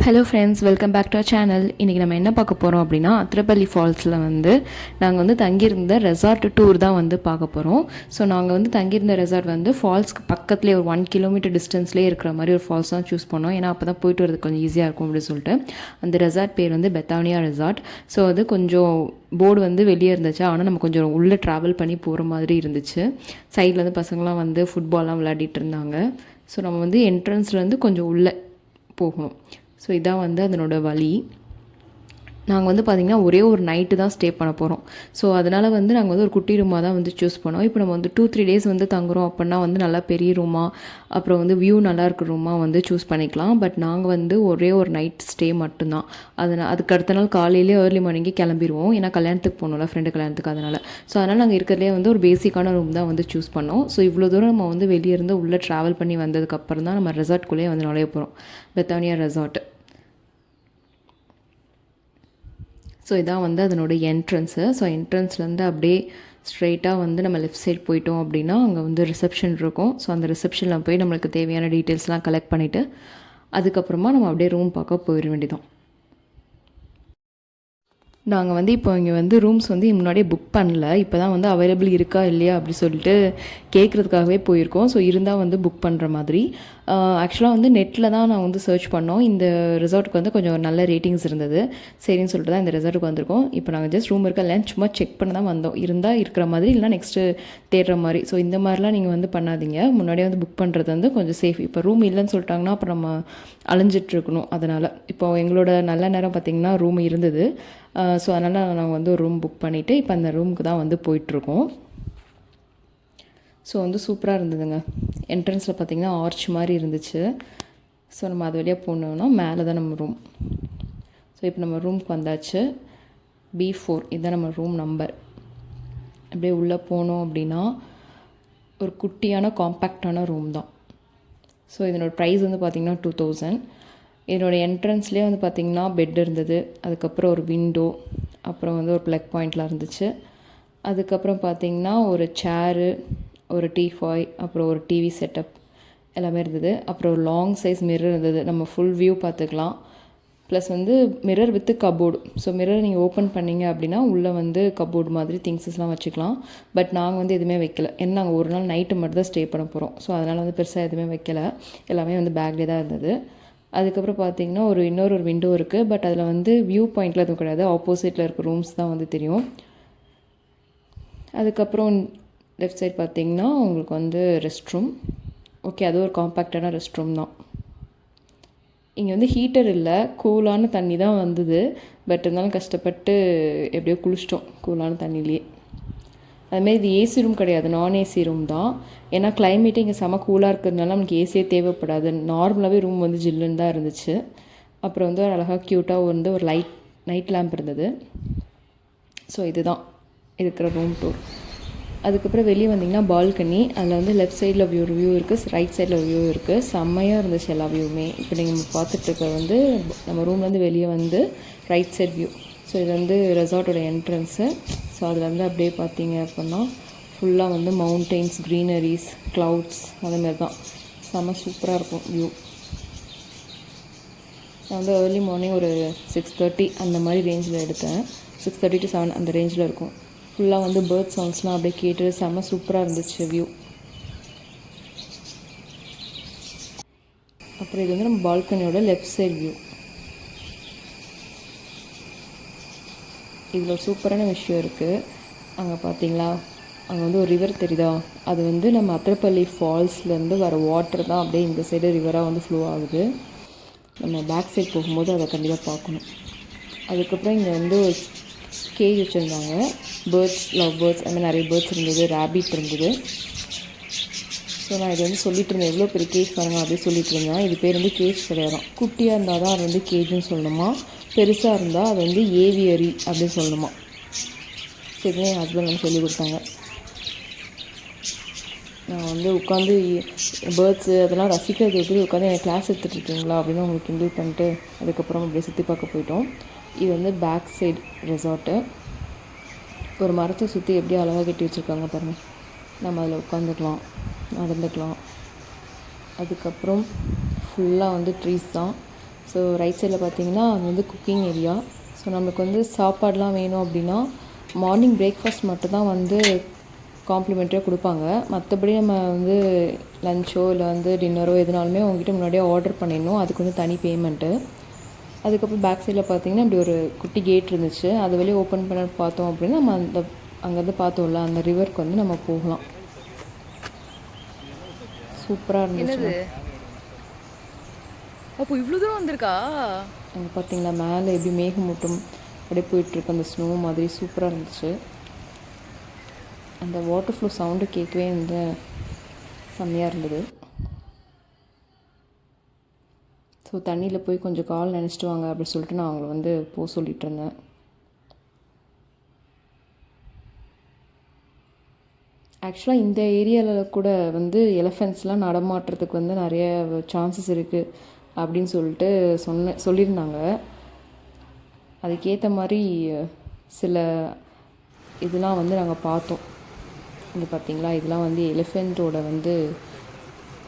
Hello friends, welcome back to our channel. இன்றைக்கி நம்ம என்ன பார்க்க போகிறோம் அப்படின்னா, அத்திரப்பள்ளி ஃபால்ஸில் நாங்கள் தங்கியிருந்த ரெசார்ட் டூர் தான் பார்க்க போகிறோம். ஸோ நாங்கள் தங்கியிருந்த ரெசார்ட் ஃபால்ஸ்க்கு பக்கத்துலேயே ஒரு 1 கிலோமீட்டர் டிஸ்டன்ஸ்லேயே இருக்கிற மாதிரி ஒரு ஃபால்ஸ் தான் சூஸ் பண்ணோம். ஏன்னா அப்போ தான் போயிட்டு வரது கொஞ்சம் ஈஸியாக இருக்கும் அப்படின்னு சொல்லிட்டு. அந்த ரெசார்ட் பேர் பெத்தானியா ரெசார்ட். ஸோ அது கொஞ்சம் போர்டு வெளியே இருந்துச்சு, ஆனால் நம்ம கொஞ்சம் உள்ளே ட்ராவல் பண்ணி போகிற மாதிரி இருந்துச்சு. சைடில் பசங்களாம் ஃபுட்பால்லாம் விளையாடிட்டு இருந்தாங்க. ஸோ நம்ம என்ட்ரன்ஸ்லேருந்து கொஞ்சம் உள்ளே போகணும். ஸோ இதான் அதனோட வழி. நாங்கள் பார்த்திங்கன்னா ஒரே ஒரு நைட்டு தான் ஸ்டே பண்ண போகிறோம். ஸோ அதனால் நாங்கள் ஒரு குட்டி ரூமாக தான் சூஸ் பண்ணோம். இப்போ நம்ம 2-3 டேஸ் தங்குறோம் அப்படின்னா நல்லா பெரிய ரூமாக, அப்புறம் வியூ நல்லா இருக்கிற ரூமாக சூஸ் பண்ணிக்கலாம். பட் நாங்கள் ஒரே ஒரு நைட் ஸ்டே மட்டும்தான். அதுக்கு அடுத்த நாள் காலையிலே ஏர்லி மார்னிங்கே கிளம்பிடுவோம். ஏன்னா கல்யாணத்துக்கு போகணும்ல, ஃப்ரெண்டு கல்யாணத்துக்கு. அதனால் நாங்கள் இருக்கிறதுலே ஒரு பேசிக்கான ரூம் தான் சூஸ் பண்ணோம். ஸோ இவ்வளோ தூரம் நம்ம வெளியே இருந்து உள்ளே ட்ராவல் பண்ணி வந்ததுக்கப்புறம் தான் நம்ம ரெசார்ட்குள்ளேயே நுழைய போகிறோம், பெத்தானியா ரெசார்ட். ஸோ இதான் அதனோட என்ட்ரன்ஸு. ஸோ என்ட்ரன்ஸ்லேருந்து அப்படியே ஸ்ட்ரெயிட்டாக நம்ம லெஃப்ட் சைட் போயிட்டோம் அப்படின்னா அங்கே ரிசப்ஷன் இருக்கும். ஸோ அந்த ரிசப்ஷனில் போய் நம்மளுக்கு தேவையான டீட்டெயில்ஸ்லாம் கலெக்ட் பண்ணிவிட்டு அதுக்கப்புறமா நம்ம அப்படியே ரூம் பார்க்க போயிட வேண்டியதான். நாங்கள் இப்போ இங்கே ரூம்ஸ் முன்னாடியே புக் பண்ணல. இப்போ தான் அவைலபிள் இருக்கா இல்லையா அப்படி சொல்லிட்டு கேட்குறதுக்காகவே போயிருக்கோம். ஸோ இருந்தால் புக் பண்ணுற மாதிரி. ஆக்சுவலாக நெட்டில் தான் நான் சர்ச் பண்ணோம். இந்த ரிசார்ட்டுக்கு கொஞ்சம் நல்ல ரேட்டிங்ஸ் இருந்தது. சரின்னு சொல்லிட்டு தான் இந்த ரிசார்ட்டுக்கு வந்திருக்கோம். இப்போ நாங்கள் ஜஸ்ட் ரூம் இருக்கா இல்லைன்னு சும்மா செக் பண்ண தான் வந்தோம். இருந்தால் இருக்கிற மாதிரி, இல்லைனா நெக்ஸ்ட்டு தேடுற மாதிரி. ஸோ இந்த மாதிரிலாம் நீங்கள் பண்ணாதீங்க. முன்னாடியே புக் பண்ணுறது கொஞ்சம் சேஃப். இப்போ ரூம் இல்லைன்னு சொல்லிட்டாங்கன்னா அப்புறம் நம்ம அலைஞ்சிட்ருக்கணும். அதனால் இப்போ எங்களோட நல்ல நேரம் பார்த்திங்கன்னா ரூம் இருந்தது. ஸோ அதனால் நாங்கள் ஒரு ரூம் புக் பண்ணிவிட்டு இப்போ அந்த ரூமுக்கு தான் போயிட்டுருக்கோம். ஸோ சூப்பராக இருந்ததுங்க. என்ட்ரன்ஸில் பார்த்திங்கன்னா ஆர்ச் மாதிரி இருந்துச்சு. ஸோ நம்ம அது வழியாக போனோம்னா மேலே தான் நம்ம ரூம். ஸோ இப்போ நம்ம ரூமுக்கு வந்தாச்சு. B4 இதுதான் நம்ம ரூம் நம்பர். அப்படியே உள்ளே போனோம் அப்படின்னா ஒரு குட்டியான காம்பேக்டான ரூம் தான். ஸோ இதனோட ப்ரைஸ் பார்த்திங்கன்னா 2000. இதனோட என்ட்ரன்ஸ்லேயே பார்த்திங்கன்னா பெட் இருந்தது. அதுக்கப்புறம் ஒரு விண்டோ, அப்புறம் ஒரு ப்ளக் பாயிண்ட்லாம் இருந்துச்சு. அதுக்கப்புறம் பார்த்திங்கன்னா ஒரு சேரு, ஒரு டீஃபாய், அப்புறம் ஒரு டிவி செட்டப் எல்லாமே இருந்தது. அப்புறம் ஒரு லாங் சைஸ் மிரர் இருந்தது. நம்ம ஃபுல் வியூ பார்த்துக்கலாம். Plus mirror with cupboard. So mirror நீங்கள் ஓப்பன் பண்ணிங்க அப்படின்னா உள்ளே கபோர்டு மாதிரி திங்ஸஸ்லாம் வச்சுக்கலாம். பட் நாங்கள் எதுவுமே வைக்கல. ஏன்னா நாங்கள் ஒரு நாள் நைட்டு மட்டும் தான் ஸ்டே பண்ண போகிறோம். ஸோ அதனால் பெருசாக எதுவுமே வைக்கல. எல்லாமே பேக்லேயே தான் இருந்தது. அதுக்கப்புறம் பார்த்திங்கன்னா இன்னொரு விண்டோ இருக்குது. பட் அதில் வியூ பாயிண்டில் எதுவும் கிடையாது. ஆப்போசிட்டில் இருக்க ரூம்ஸ் தான் தெரியும். அதுக்கப்புறம் லெஃப்ட் சைட் பார்த்திங்கன்னா உங்களுக்கு ரெஸ்ட் ரூம். ஓகே, அது ஒரு காம்பேக்டான ரெஸ்ட் ரூம் தான். இங்கே ஹீட்டர் இல்லை, கூலான தண்ணி தான் வந்தது. பட் இருந்தாலும் கஷ்டப்பட்டு எப்படியோ குளிச்சிட்டோம் கூலான தண்ணியிலே. அதுமாரி இது ஏசி ரூம் கிடையாது, நான் ஏசி ரூம் தான். ஏன்னா கிளைமேட்டே இங்கே செம கூலாக இருக்கிறதுனால நமக்கு ஏசியே தேவைப்படாது. நார்மலாகவே ரூம் ஜில்லுன்னு தான் இருந்துச்சு. அப்புறம் ஒரு அழகாக க்யூட்டாக ஒரு நைட் லேம்ப் இருந்தது. ஸோ இதுதான் இருக்கிற ரூம் டூர். அதுக்கப்புறம் வெளியே வந்திங்கன்னா பால்கனி. அதில் லெஃப்ட் சைடில் ஒரு வியூ இருக்குது, ரைட் சைடில் ஒரு வியூ இருக்குது. செம்மையாக இருந்துச்சு எல்லா வியூவுமே. இப்போ நீங்கள் பார்த்துட்டு நம்ம ரூம்லேருந்து வெளியே ரைட் சைட் வியூ. ஸோ இது ரெசார்ட்டோட என்ட்ரன்ஸு. ஸோ அதில் அப்படியே பார்த்தீங்க அப்படின்னா ஃபுல்லாக மவுண்டெயின்ஸ், க்ரீனரிஸ், க்ளவுட்ஸ் அதேமாதிரி தான். செம்ம சூப்பராக இருக்கும் வியூ. நான் ஏர்லி மார்னிங் ஒரு 6:30 அந்த மாதிரி ரேஞ்சில் எடுத்தேன். 6:30 to 7 அந்த ரேஞ்சில் இருக்கும். ஃபுல்லாக பேர்ட் சவுண்ட்ஸ்லாம் அப்படியே கேட்டு செம்ம சூப்பராக இருந்துச்சு வியூ. அப்புறம் இது நம்ம பால்கனியோட லெஃப்ட் சைட் வியூ. இதில் ஒரு சூப்பரான விஷயம் இருக்குது. அங்கே பார்த்தீங்களா, அங்கே ஒரு ரிவர் தெரியுதா? அது நம்ம அத்திரப்பள்ளி ஃபால்ஸ்லேருந்து வர வாட்டர் தான் அப்படியே இந்த சைடு ரிவராக ஃப்ளோ ஆகுது. நம்ம பேக் சைட் போகும்போது அதை கண்டிப்பாக பார்க்கணும். அதுக்கப்புறம் இங்கே ஒரு கேஜ் வச்சுருந்தாங்க. பேர்ட்ஸ், லவ் பேர்ட்ஸ், அது மாதிரி நிறைய பேர்ட்ஸ் இருந்தது. ரேபிட் இருந்தது. ஸோ நான் இது சொல்லிட்டு இருந்தேன், எவ்வளோ பெரிய கேஜ் பாருங்கள் அப்படின்னு சொல்லிட்டு இருந்தேன். இது பேர் கேஜ் கிடையாது. குட்டியாக இருந்தால் தான் அது கேஜுன்னு சொல்லணுமா, பெருசாக இருந்தால் அது ஏவியரி அப்படின்னு சொல்லணுமா. சரிங்க, என் ஹஸ்பண்ட் சொல்லி கொடுத்தாங்க. நான் உட்காந்து பேர்ட்ஸு அதெல்லாம் ரசிக்கிறது எப்படி உட்காந்து எனக்கு கிளாஸ் எடுத்துகிட்ருக்கீங்களா அப்படின்னு உங்களுக்கு இன்வைட் பண்ணிட்டு அதுக்கப்புறம் அப்படியே சுற்றி பார்க்க போயிட்டோம். இது பேக் சைடு ரெசார்ட்டு. ஒரு மரத்தை சுற்றி எப்படி அழகாக கட்டி வச்சுருக்காங்க பாருங்கள். நம்ம அதில் உட்காந்துக்கலாம், நடந்துக்கலாம். அதுக்கப்புறம் ஃபுல்லாக ட்ரீஸ் தான். ஸோ ரைட் சைடில் பார்த்தீங்கன்னா அது வந்து குக்கிங் ஏரியா. ஸோ நம்மளுக்கு வந்து சாப்பாடெலாம் வேணும் அப்படின்னா மார்னிங் பிரேக்ஃபாஸ்ட் மட்டும்தான் வந்து காம்ப்ளிமெண்ட்ரியாக கொடுப்பாங்க. மற்றபடி நம்ம வந்து லஞ்சோ இல்லை வந்து டின்னரோ எதுனாலுமே அவங்ககிட்ட முன்னாடியே ஆர்டர் பண்ணிடணும். அதுக்கு வந்து தனி பேமெண்ட்டு. அதுக்கப்புறம் பேக் சைடில் பார்த்தீங்கன்னா இப்படி ஒரு குட்டி கேட் இருந்துச்சு. அது வெளியே ஓப்பன் பண்ண பார்த்தோம் அப்படின்னா நம்ம அந்த அங்கேருந்து பார்த்தோம்ல அந்த ரிவருக்கு வந்து நம்ம போகலாம். சூப்பராக இருந்துச்சு. அப்போ இவ்வளோ தூரம் வந்திருக்கா? அங்கே பார்த்தீங்களா மேலே எப்படி மேகமூட்டம் அப்படியே போயிட்டுருக்கு, அந்த ஸ்னோ மாதிரி சூப்பராக இருந்துச்சு. அந்த வாட்டர் ஃப்ளோ சவுண்டு கேட்கவே வந்து செம்மையாக இருந்தது. ஸோ தண்ணியில் போய் கொஞ்சம் கால் நினச்சிட்டு வாங்க அப்படி சொல்லிட்டு நான் அவங்கள வந்து போக சொல்லிகிட்டு இருந்தேன். ஆக்சுவலாக இந்த ஏரியாவில் கூட வந்து எலிஃபெண்ட்ஸ்லாம் நடமாட்டுறதுக்கு வந்து நிறைய சான்சஸ் இருக்குது அப்படின்னு சொல்லிட்டு சொல்லியிருந்தாங்க. அதுக்கேற்ற மாதிரி சில இதெல்லாம் வந்து நாங்கள் பார்த்தோம். இங்கே பார்த்தீங்களா, இதெல்லாம் வந்து எலிஃபெண்ட்டோட வந்து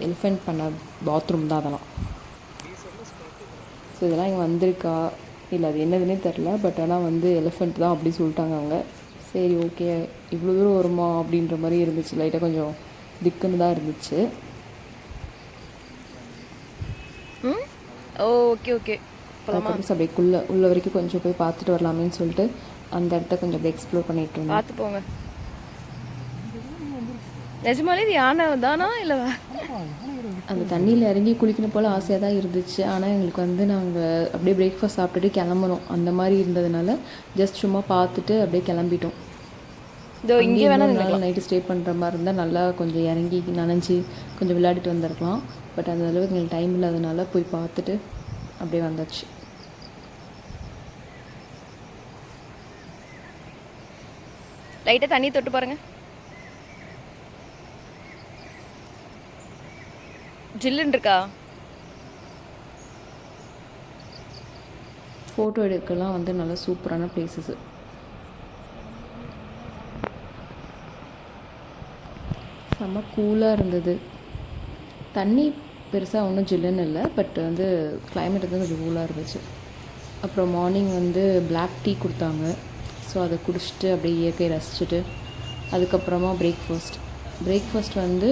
எலிஃபெண்ட் பண்ண பாத்ரூம் தான் அதெல்லாம். ஸோ இதெல்லாம் இங்கே வந்திருக்கா இல்லை அது என்னதுன்னே தெரில. பட் ஆனால் வந்து எலிஃபெண்ட் தான் அப்படி சொல்லிட்டாங்க அவங்க. சரி ஓகே, இவ்வளோ தூரம் வருமா அப்படின்ற மாதிரி இருந்துச்சு. லைட்டாக கொஞ்சம் திக்குன்னு தான் இருந்துச்சு. Okay okay. அதுக்கப்புறம் அப்படியே உள்ள வரைக்கும் கொஞ்சம் போய் பார்த்துட்டு வரலாமேன்னு சொல்லிட்டு அந்த இடத்த கொஞ்சம் அப்படியே எக்ஸ்ப்ளோர் பண்ணிட்டு இருந்தோம். பார்த்து போங்க. நிஜமாலே இது யானை தானா இல்லை? அந்த தண்ணியில் இறங்கி குளிக்கணும் போல் ஆசையாக தான் இருந்துச்சு. ஆனால் எங்களுக்கு வந்து நாங்கள் அப்படியே பிரேக்ஃபாஸ்ட் சாப்பிட்டுட்டு கிளம்பணும் அந்த மாதிரி இருந்ததுனால ஜஸ்ட் சும்மா பார்த்துட்டு அப்படியே கிளம்பிட்டோம். இங்கே வேணால் நைட்டு ஸ்டே பண்ணுற மாதிரி இருந்தால் நல்லா கொஞ்சம் இறங்கி நனைஞ்சி கொஞ்சம் விளையாடிட்டு வந்துருக்கலாம். பட் அந்த அளவுக்கு எங்களுக்கு டைம் இல்லாதனால போய் பார்த்துட்டு அப்படியே வந்தாச்சு. லைட்டாக தண்ணி தொட்டு பாருங்க. ஜில்லுன்னு இருக்கா? ஃபோட்டோ எடுக்கலாம் வந்து நல்ல சூப்பரான பிளேசஸ். செம்ம கூலாக இருந்தது. தண்ணி பெருசாக ஒன்றும் ஜில்லுன்னு இல்லை, பட் வந்து கிளைமேட் வந்து கொஞ்சம் கூலாக இருந்துச்சு. அப்புறம் மார்னிங் வந்து பிளாக் டீ கொடுத்தாங்க. ஸோ அதை குடிச்சிட்டு அப்படியே இயற்கை ரசிச்சுட்டு அதுக்கப்புறமா பிரேக்ஃபாஸ்ட் வந்து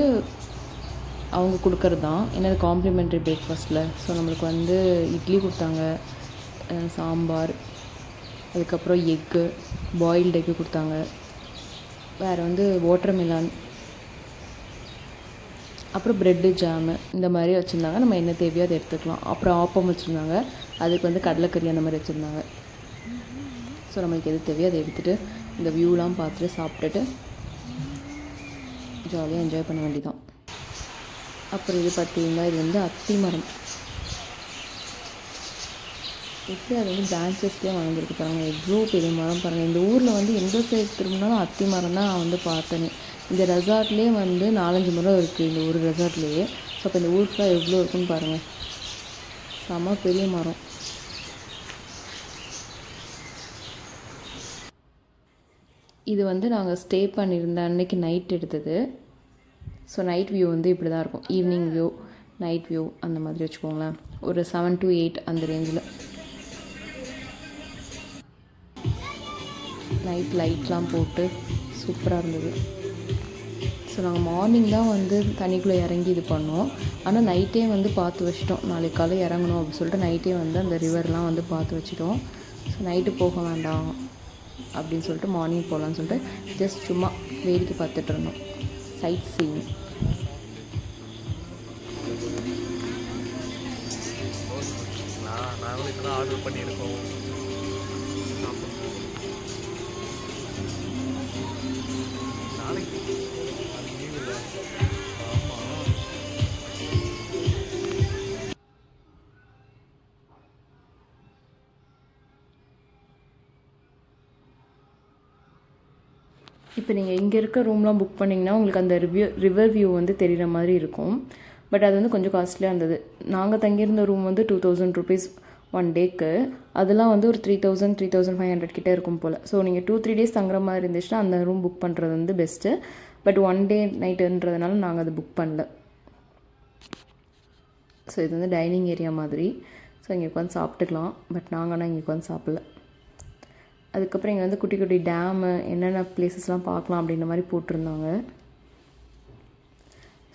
அவங்க கொடுக்கறது தான். ஏன்னா அது காம்ப்ளிமெண்ட்ரி பிரேக்ஃபாஸ்ட்டில். ஸோ நம்மளுக்கு வந்து இட்லி கொடுத்தாங்க, சாம்பார், அதுக்கப்புறம் எக்கு, பாயில்டு எக்கு கொடுத்தாங்க. வேறு வந்து வாட்டர்மெலான், அப்புறம் ப்ரெட்டு, ஜாமு இந்த மாதிரி வச்சுருந்தாங்க. நம்ம என்ன தேவையோ அதை எடுத்துக்கலாம். அப்புறம் ஆப்பம் வச்சுருந்தாங்க, அதுக்கு வந்து கடலைக்கறி அந்த மாதிரி வச்சுருந்தாங்க. ஸோ நம்மளுக்கு எது தேவையோ அதை எடுத்துகிட்டு இந்த வியூலாம் பார்த்துட்டு சாப்பிட்டுட்டு ஜாலியாக என்ஜாய் பண்ண வேண்டியதான். அப்புறம் இது பார்த்தீங்கன்னா இது வந்து அத்தி மரம். எப்படி அது வந்து பிரான்ச்சஸ்லேயே வளர்ந்துருக்கு பாருங்கள், எவ்வளோ பெரிய மரம் பாருங்கள். இந்த ஊரில் வந்து எந்த சைடு திரும்பினாலும் அத்தி மரம் தான் நான் வந்து பார்த்தேனே. இந்த ரெசார்ட்லேயே வந்து 4-5 மரம் இருக்குது இந்த ஒரு ரெசார்ட்லேயே. ஸோ அப்போ இந்த ஊர் ஃபுல்லாக எவ்வளோ இருக்குன்னு பாருங்கள், செம்ம பெரிய மரம். இது வந்து நாங்கள் ஸ்டே பண்ணியிருந்த அன்றைக்கி நைட் எடுத்தது. ஸோ நைட் வியூ வந்து இப்படி தான் இருக்கும். ஈவினிங் வியூ, நைட் வியூ அந்த மாதிரி வச்சுக்கோங்களேன். ஒரு 7 to 8 அந்த ரேஞ்சில். நைட் லைட்லாம் போட்டு சூப்பராக இருந்தது. ஸோ நாங்கள் மார்னிங் தான் வந்து தண்ணிக்குள்ளே இறங்கி இது பண்ணோம். ஆனால் நைட்டே வந்து பார்த்து வச்சிட்டோம், நாளைக்கு காலை இறங்கணும் அப்படின்னு சொல்லிட்டு நைட்டே வந்து அந்த ரிவர்லாம் வந்து பார்த்து வச்சிட்டோம். ஸோ நைட்டு போக வேண்டாம் அப்படின்னு சொல்லிட்டு மார்னிங் போகலான்னு சொல்லிட்டு ஜஸ்ட் சும்மா வேடிக்கை பார்த்துட்டு இருந்தோம். Sightseeing. நாங்களும் இப்போ தான் ஆர்டர் பண்ணியிருக்கோம். நாளைக்கு இப்போ நீங்கள் இங்கே இருக்க ரூம்லாம் புக் பண்ணிங்கன்னா உங்களுக்கு அந்த ரிவர் வியூ வந்து தெரிகிற மாதிரி இருக்கும். பட் அது வந்து கொஞ்சம் காஸ்ட்லியாக இருந்தது. நாங்கள் தங்கியிருந்த ரூம் வந்து 2000 rupees 1 டேக்கு. அதெல்லாம் வந்து ஒரு 3000 3500 கிட்டே இருக்கும் போல். ஸோ நீங்கள் 2-3 days தங்குற மாதிரி இருந்துச்சுன்னா அந்த ரூம் புக் பண்ணுறது வந்து பெஸ்ட்டு. பட் 1 day நைட்டுன்றதுனால நாங்கள் அது புக் பண்ணல. ஸோ இது வந்து டைனிங் ஏரியா மாதிரி. ஸோ இங்கே உட்காந்து சாப்பிட்டுக்கலாம். பட் நாங்கள் ஆனால் இங்கே உட்காந்து சாப்பிடல. அதுக்கப்புறம் இங்கே வந்து குட்டி குட்டி டேமு என்னென்ன பிளேசஸ்லாம் பார்க்கலாம் அப்படின்ற மாதிரி போட்டிருந்தாங்க.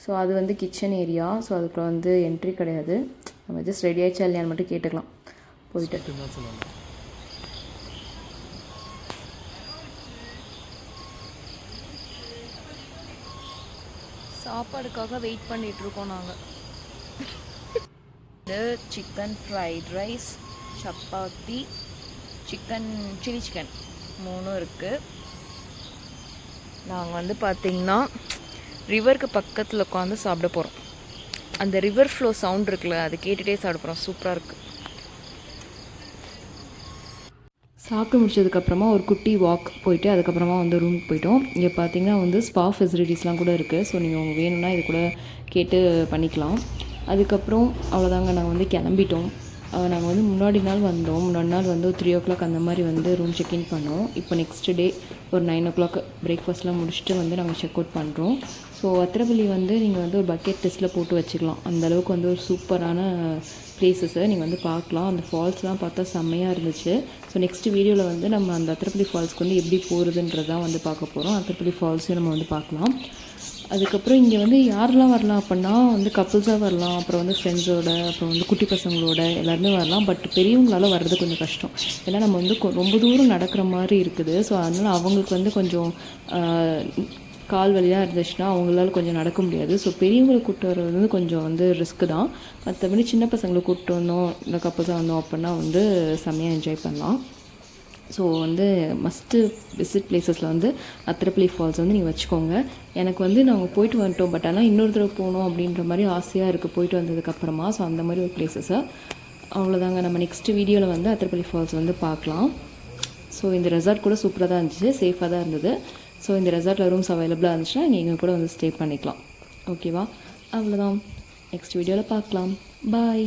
ஸோ அது வந்து கிச்சன் ஏரியா. ஸோ அதுக்குள்ள வந்து என்ட்ரி கிடையாது. நம்ம ஜஸ்ட் ரெடி ஆகிடுச்சா இல்லையான்னு மட்டும் கேட்டுக்கலாம் போயிட்டு. தான் சொல்லுவாங்க. சாப்பாடுக்காக வெயிட் பண்ணிட்டு இருக்கோம் நாங்கள். இது chicken fried rice, chapati, chicken chilli chicken 3 இருக்குது. நாங்கள் வந்து பார்த்திங்கன்னா ரிவருக்கு பக்கத்தில் உட்காந்து சாப்பிட போகிறோம். அந்த ரிவர் ஃப்ளோ சவுண்ட் இருக்குல்ல, அது கேட்டுகிட்டே சாப்பிட போகிறோம். சூப்பராக இருக்குது. சாப்பிட்டு முடிச்சதுக்கப்புறமா ஒரு குட்டி வாக் போயிட்டு அதுக்கப்புறமா வந்து ரூமுக்கு போயிட்டோம். இங்கே பார்த்தீங்கன்னா வந்து ஸ்பா ஃபெசிலிட்டிஸ்லாம் கூட இருக்குது. ஸோ நீங்கள் உங்கள் வேணும்னா இது கூட கேட்டு பண்ணிக்கலாம். அதுக்கப்புறம் அவ்வளோதாங்க, நாங்கள் வந்து கிளம்பிட்டோம். நாங்கள் வந்து முன்னாடி நாள் வந்து 3 o'clock அந்த மாதிரி வந்து ரூம் செக்இன் பண்ணோம். இப்போ நெக்ஸ்ட் டே ஒரு 9 o'clock பிரேக்ஃபாஸ்ட்லாம் முடிச்சுட்டு வந்து நாங்கள் செக் அவுட் பண்ணுறோம். ஸோ அத்திரப்பள்ளி வந்து நீங்கள் வந்து ஒரு பக்கெட் லிஸ்ட்டில் போட்டு வச்சுக்கலாம். அந்தளவுக்கு வந்து ஒரு சூப்பரான பிளேசஸை நீங்கள் வந்து பார்க்கலாம். அந்த ஃபால்ஸ்லாம் பார்த்தா செம்மையாக இருந்துச்சு. ஸோ நெக்ஸ்ட் வீடியோவில் வந்து நம்ம அந்த அத்திரப்பள்ளி ஃபால்ஸ்க்கு வந்து எப்படி போகிறதுன்றதான் வந்து பார்க்க போகிறோம். அத்திரப்பள்ளி ஃபால்ஸையும் நம்ம வந்து பார்க்கலாம். அதுக்கப்புறம் இங்கே வந்து யாரெல்லாம் வரலாம் அப்படின்னா வந்து கப்புள்ஸாக வரலாம், அப்புறம் வந்து ஃப்ரெண்ட்ஸோட, அப்புறம் வந்து குட்டி பசங்களோட எல்லாருமே வரலாம். பட் பெரியவங்களால் வர்றது கொஞ்சம் கஷ்டம். ஏன்னா நம்ம வந்து ரொம்ப தூரம் நடக்கிற மாதிரி இருக்குது. ஸோ அதனால் அவங்களுக்கு வந்து கொஞ்சம் கால் வலியாக இருந்துச்சுன்னா அவங்களால கொஞ்சம் நடக்க முடியாது. ஸோ பெரியவங்களை கூப்பிட்டு வர்றது வந்து கொஞ்சம் வந்து ரிஸ்க்கு தான். மற்றபடி சின்ன பசங்களை கூப்பிட்டு வந்தோம், இல்லை கப்புள்ஸாக வந்தோம் அப்படின்னா வந்து செம்மையாக என்ஜாய் பண்ணலாம். ஸோ வந்து மஸ்ட்டு விசிட் பிளேஸஸில் வந்து அத்திரப்பள்ளி ஃபால்ஸ் வந்து நீங்கள் வச்சுக்கோங்க. எனக்கு வந்து நாங்கள் போயிட்டு வந்துட்டோம், பட் ஆனால் இன்னொரு தடவை போகணும் அப்படின்ற மாதிரி ஆசையாக இருக்குது போயிட்டு வந்ததுக்கப்புறமா. ஸோ அந்த மாதிரி ஒரு பிளேஸஸை அவ்வளோதாங்க. நம்ம நெக்ஸ்ட் வீடியோவில் வந்து அத்திரப்பள்ளி ஃபால்ஸ் வந்து பார்க்கலாம். ஸோ இந்த ரெசார்ட் கூட சூப்பராக தான் இருந்துச்சு, சேஃபாக தான் இருந்தது. ஸோ இந்த ரெசார்ட்டில் ரூம்ஸ் அவைலபிளாக இருந்துச்சுன்னா நீங்கள் கூட வந்து ஸ்டே பண்ணிக்கலாம். ஓகேவா? அவ்வளோதான், நெக்ஸ்ட் வீடியோவில் பார்க்கலாம். பாய்.